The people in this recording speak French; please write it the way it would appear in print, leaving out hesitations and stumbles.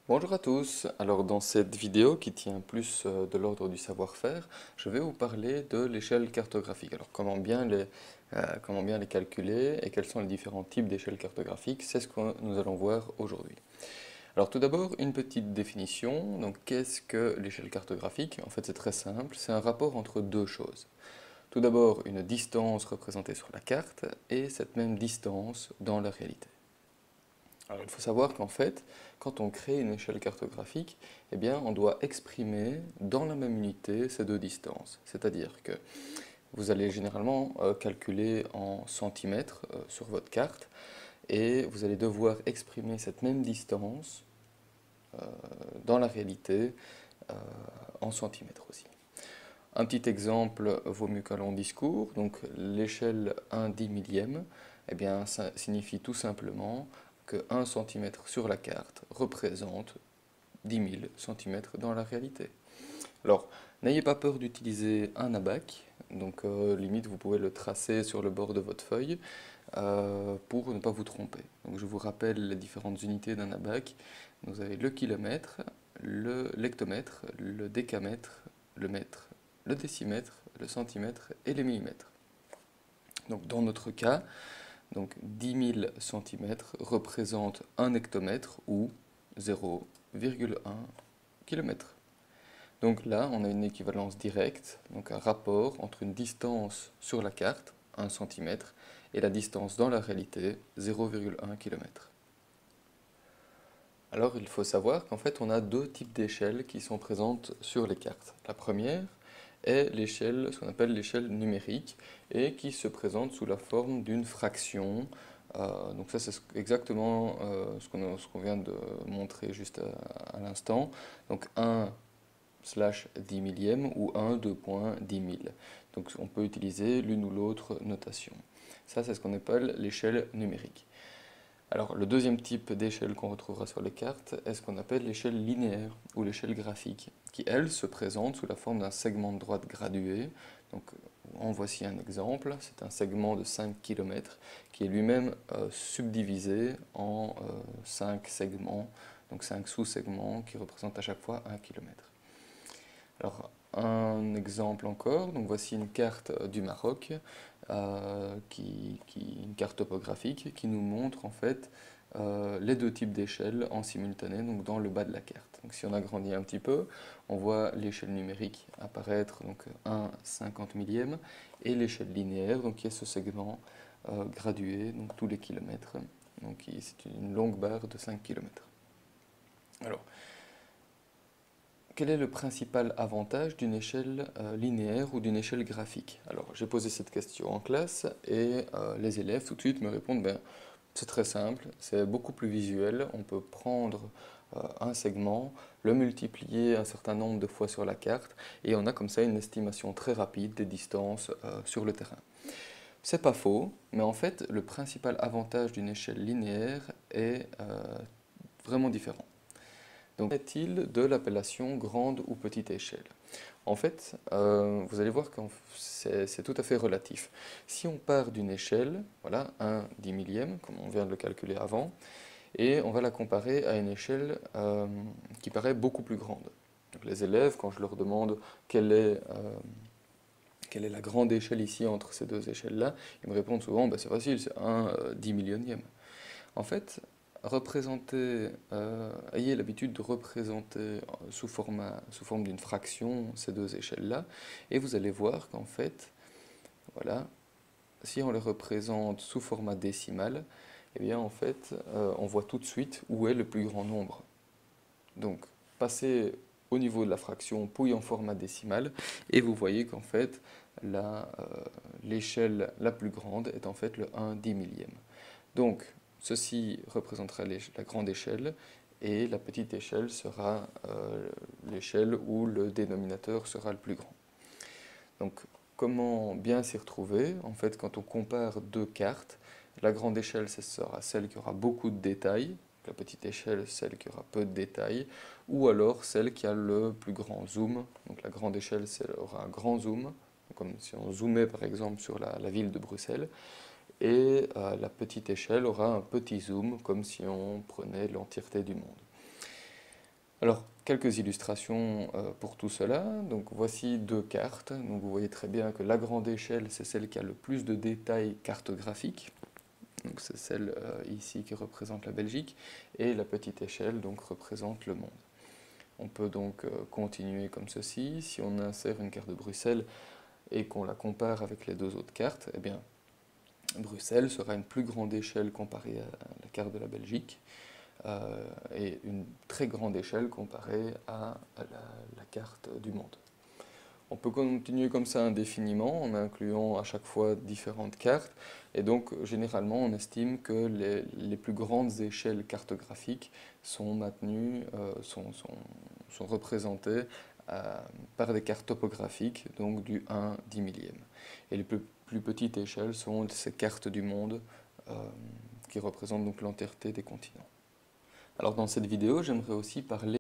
Bonjour à tous, alors dans cette vidéo qui tient plus de l'ordre du savoir-faire, je vais vous parler de l'échelle cartographique. Alors comment bien les calculer et quels sont les différents types d'échelles cartographiques, c'est ce que nous allons voir aujourd'hui. Alors tout d'abord une petite définition, donc qu'est-ce que l'échelle cartographique? En fait c'est très simple, c'est un rapport entre deux choses. Tout d'abord une distance représentée sur la carte et cette même distance dans la réalité. Alors, il faut savoir qu'en fait, quand on crée une échelle cartographique, eh bien, on doit exprimer dans la même unité ces deux distances. C'est-à-dire que vous allez généralement calculer en centimètres sur votre carte et vous allez devoir exprimer cette même distance euh, dans la réalité euh, en centimètres aussi. Un petit exemple vaut mieux qu'un long discours. Donc l'échelle 1/10 millième, eh bien, ça signifie tout simplement que 1 cm sur la carte représente 10 000 cm dans la réalité. Alors, n'ayez pas peur d'utiliser un abac. Donc limite, vous pouvez le tracer sur le bord de votre feuille pour ne pas vous tromper. Donc je vous rappelle les différentes unités d'un abac. Vous avez le kilomètre, l'hectomètre, le décamètre, le mètre, le décimètre, le centimètre et les millimètres. Donc dans notre cas, donc 10 000 cm représente 1 hectomètre ou 0,1 km. Donc là, on a une équivalence directe, donc un rapport entre une distance sur la carte, 1 cm, et la distance dans la réalité, 0,1 km. Alors il faut savoir qu'en fait on a deux types d'échelles qui sont présentes sur les cartes. La première est l'échelle, ce qu'on appelle l'échelle numérique, et qui se présente sous la forme d'une fraction. Donc ça c'est exactement ce qu'on vient de montrer juste à l'instant. Donc 1/10 millième ou 1, 2,10 000. Donc on peut utiliser l'une ou l'autre notation. Ça c'est ce qu'on appelle l'échelle numérique. Alors, le deuxième type d'échelle qu'on retrouvera sur les cartes est ce qu'on appelle l'échelle linéaire ou l'échelle graphique, qui elle se présente sous la forme d'un segment de droite gradué. Donc, en voici un exemple, c'est un segment de 5 km qui est lui-même subdivisé en 5 segments, donc 5 sous-segments qui représentent à chaque fois 1 km. Alors, un exemple encore, donc voici une carte du Maroc, une carte topographique qui nous montre en fait les deux types d'échelles en simultané, donc dans le bas de la carte. Donc si on agrandit un petit peu, on voit l'échelle numérique apparaître, donc 1/50 millième, et l'échelle linéaire, donc qui est ce segment gradué, donc tous les kilomètres. Donc c'est une longue barre de 5 km. Alors, quel est le principal avantage d'une échelle linéaire ou d'une échelle graphique? Alors, j'ai posé cette question en classe et les élèves tout de suite me répondent, ben, c'est très simple, c'est beaucoup plus visuel, on peut prendre un segment, le multiplier un certain nombre de fois sur la carte et on a comme ça une estimation très rapide des distances sur le terrain. C'est pas faux, mais en fait, le principal avantage d'une échelle linéaire est vraiment différent. Donc, qu'est-il de l'appellation grande ou petite échelle? En fait, vous allez voir que c'est tout à fait relatif. Si on part d'une échelle, voilà, 1/10 millième, comme on vient de le calculer avant, et on va la comparer à une échelle qui paraît beaucoup plus grande. Donc, les élèves, quand je leur demande quelle est la grande échelle ici entre ces deux échelles-là, ils me répondent souvent, bah, c'est facile, c'est 1/10 millionième. En fait, ayez l'habitude de représenter sous forme d'une fraction ces deux échelles-là, et vous allez voir qu'en fait, voilà, si on les représente sous format décimal, eh bien en fait, on voit tout de suite où est le plus grand nombre. Donc, passez au niveau de la fraction, puis en format décimal, et vous voyez qu'en fait, l'échelle la plus grande est en fait le 1/10 millième. Donc, ceci représentera la grande échelle et la petite échelle sera l'échelle où le dénominateur sera le plus grand. Donc, comment bien s'y retrouver? En fait, quand on compare deux cartes, la grande échelle, ce sera celle qui aura beaucoup de détails, la petite échelle, celle qui aura peu de détails, ou alors celle qui a le plus grand zoom. Donc, la grande échelle, celle aura un grand zoom, comme si on zoomait par exemple sur la ville de Bruxelles, et la petite échelle aura un petit zoom, comme si on prenait l'entièreté du monde. Alors, quelques illustrations pour tout cela. Donc, voici deux cartes. Donc, vous voyez très bien que la grande échelle, c'est celle qui a le plus de détails cartographiques. Donc, c'est celle ici qui représente la Belgique. Et la petite échelle, donc, représente le monde. On peut donc continuer comme ceci. Si on insère une carte de Bruxelles et qu'on la compare avec les deux autres cartes, eh bien, Bruxelles sera une plus grande échelle comparée à la carte de la Belgique. Et une très grande échelle comparée à la carte du monde. On peut continuer comme ça indéfiniment en incluant à chaque fois différentes cartes. Et donc, généralement, on estime que les plus grandes échelles cartographiques sont maintenues, sont représentées par des cartes topographiques, donc du 1/10 millième. Et les plus petites échelles sont ces cartes du monde euh, qui représentent donc l'entièreté des continents. Alors dans cette vidéo, j'aimerais aussi parler